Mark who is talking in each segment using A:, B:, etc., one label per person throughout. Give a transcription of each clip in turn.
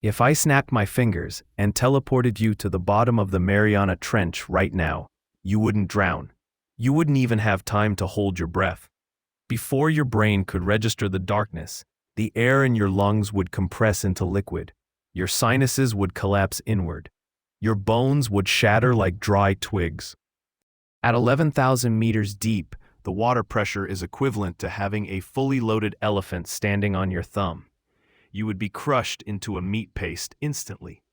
A: If I snapped my fingers and teleported you to the bottom of the Mariana Trench right now, you wouldn't drown. You wouldn't even have time to hold your breath. Before your brain could register the darkness, the air in your lungs would compress into liquid. Your sinuses would collapse inward. Your bones would shatter like dry twigs. At 11,000 meters deep, the water pressure is equivalent to having a fully loaded elephant standing on your thumb. You would be crushed into a meat paste instantly.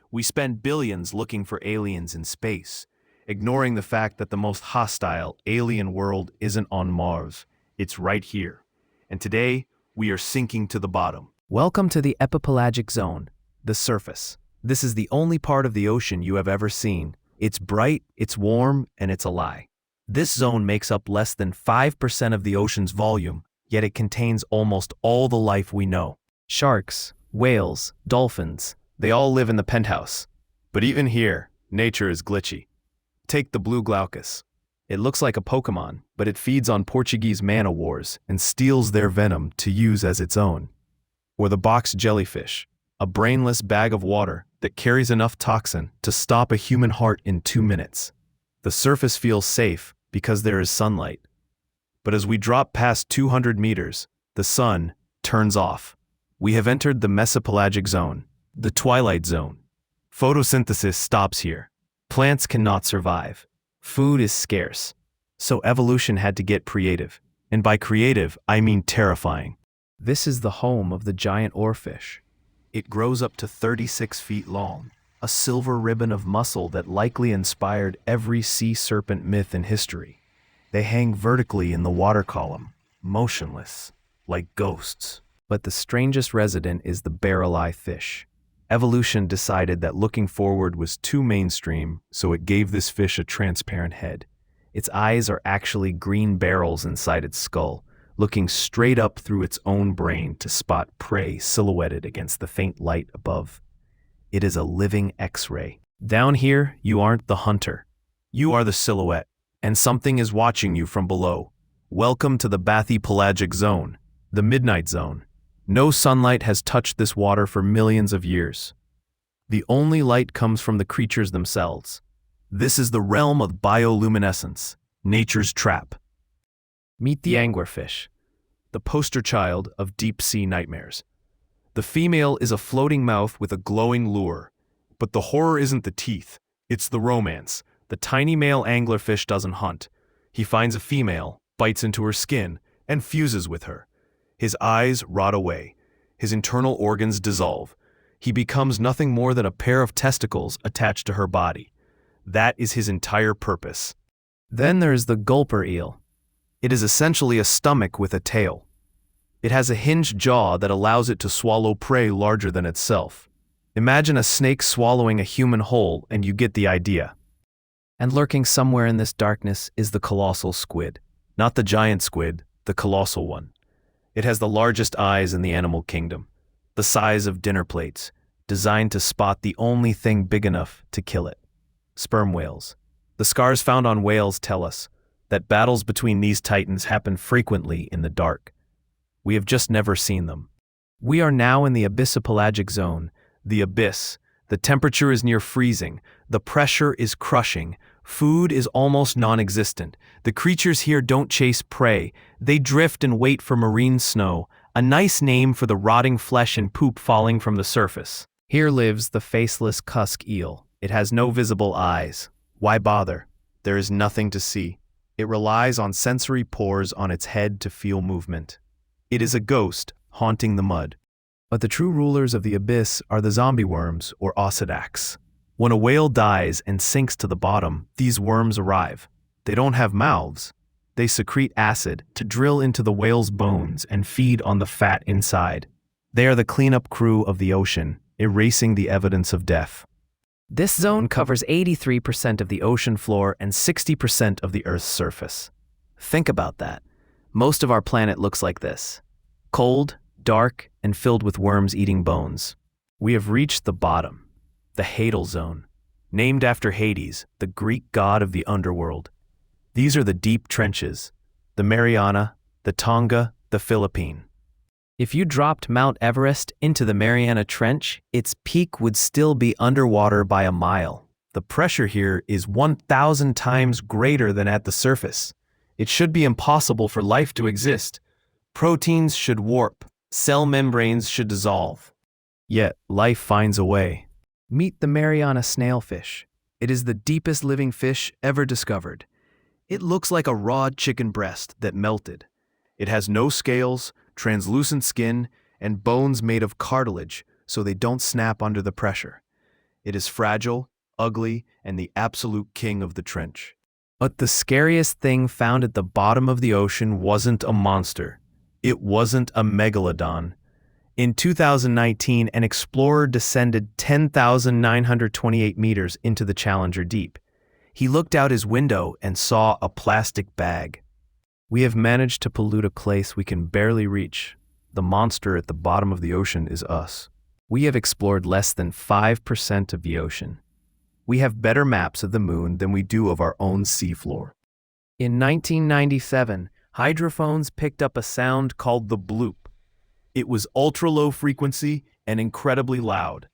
A: We spend billions looking for aliens in space, ignoring the fact that the most hostile alien world isn't on Mars. It's right here. And today, we are sinking to the bottom. Welcome to the epipelagic zone, the surface. This is the only part of the ocean you have ever seen. It's bright, it's warm, and it's alive. This zone makes up less than 5% of the ocean's volume, yet it contains almost all the life we know. Sharks, whales, dolphins, they all live in the penthouse. But even here, nature is glitchy. Take the blue Glaucus. It looks like a Pokemon, but it feeds on Portuguese man-o'-wars and steals their venom to use as its own. Or the box jellyfish, a brainless bag of water that carries enough toxin to stop a human heart in 2 minutes. The surface feels safe because there is sunlight. But as we drop past 200 meters, the sun turns off. We have entered the mesopelagic zone, the Twilight Zone. Photosynthesis stops here. Plants cannot survive. Food is scarce. So evolution had to get creative. And by creative, I mean terrifying. This is the home of the giant oarfish. It grows up to 36 feet long, a silver ribbon of muscle that likely inspired every sea serpent myth in history. They hang vertically in the water column, motionless, like ghosts. But the strangest resident is the barrel-eye fish. Evolution decided that looking forward was too mainstream, so it gave this fish a transparent head. Its eyes are actually green barrels inside its skull, looking straight up through its own brain to spot prey silhouetted against the faint light above. It is a living X-ray. Down here, you aren't the hunter. You are the silhouette, and something is watching you from below. Welcome to the bathypelagic zone, the midnight zone. No sunlight has touched this water for millions of years. The only light comes from the creatures themselves. This is the realm of bioluminescence, nature's trap. Meet the anglerfish, the poster child of deep-sea nightmares. The female is a floating mouth with a glowing lure. But the horror isn't the teeth, it's the romance. The tiny male anglerfish doesn't hunt. He finds a female, bites into her skin, and fuses with her. His eyes rot away. His internal organs dissolve. He becomes nothing more than a pair of testicles attached to her body. That is his entire purpose. Then there is the gulper eel. It is essentially a stomach with a tail. It has a hinged jaw that allows it to swallow prey larger than itself. Imagine a snake swallowing a human whole and you get the idea. And lurking somewhere in this darkness is the colossal squid. Not the giant squid, the colossal one. It has the largest eyes in the animal kingdom, the size of dinner plates, designed to spot the only thing big enough to kill it. Sperm whales. The scars found on whales tell us that battles between these titans happen frequently in the dark. We have just never seen them. We are now in the abyssopelagic zone, the abyss. The temperature is near freezing. The pressure is crushing. Food is almost non-existent. The creatures here don't chase prey. They drift and wait for marine snow, a nice name for the rotting flesh and poop falling from the surface. Here lives the faceless cusk eel. It has no visible eyes. Why bother? There is nothing to see. It relies on sensory pores on its head to feel movement. It is a ghost haunting the mud. But the true rulers of the abyss are the zombie worms, or ossidacs. When a whale dies and sinks to the bottom, these worms arrive. They don't have mouths. They secrete acid to drill into the whale's bones and feed on the fat inside. They are the cleanup crew of the ocean, erasing the evidence of death. This zone covers 83% of the ocean floor and 60% of the Earth's surface. Think about that. Most of our planet looks like this. Cold, dark, and filled with worms eating bones. We have reached the bottom, the Hadal Zone, named after Hades, the Greek god of the underworld. These are the deep trenches, the Mariana, the Tonga, the Philippine. If you dropped Mount Everest into the Mariana Trench, its peak would still be underwater by a mile. The pressure here is 1,000 times greater than at the surface. It should be impossible for life to exist. Proteins should warp. Cell membranes should dissolve. Yet, life finds a way. Meet the Mariana snailfish. It is the deepest living fish ever discovered. It looks like a raw chicken breast that melted. It has no scales, translucent skin, and bones made of cartilage so they don't snap under the pressure. It is fragile, ugly, and the absolute king of the trench. But the scariest thing found at the bottom of the ocean wasn't a monster. It wasn't a megalodon. In 2019, an explorer descended 10,928 meters into the Challenger Deep. He looked out his window and saw a plastic bag. We have managed to pollute a place we can barely reach. The monster at the bottom of the ocean is us. We have explored less than 5% of the ocean. We have better maps of the moon than we do of our own seafloor. In 1997, hydrophones picked up a sound called the bloop. It was ultra-low frequency and incredibly loud.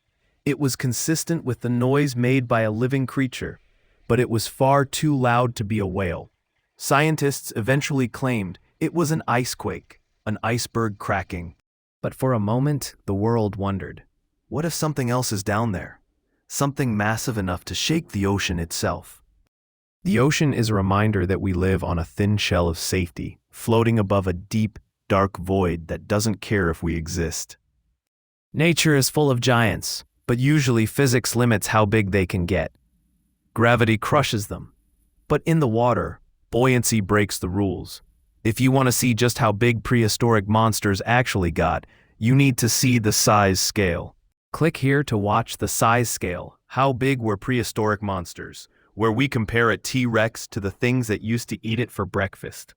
A: It was consistent with the noise made by a living creature, but it was far too loud to be a whale. Scientists eventually claimed it was an icequake, an iceberg cracking. But for a moment, the world wondered, what if something else is down there? Something massive enough to shake the ocean itself. The ocean is a reminder that we live on a thin shell of safety, floating above a deep, dark void that doesn't care if we exist. Nature is full of giants, but usually physics limits how big they can get. Gravity crushes them. But in the water, buoyancy breaks the rules. If you want to see just how big prehistoric monsters actually got, you need to see the size scale. Click here to watch the size scale, how big were prehistoric monsters, where we compare a T-Rex to the things that used to eat it for breakfast.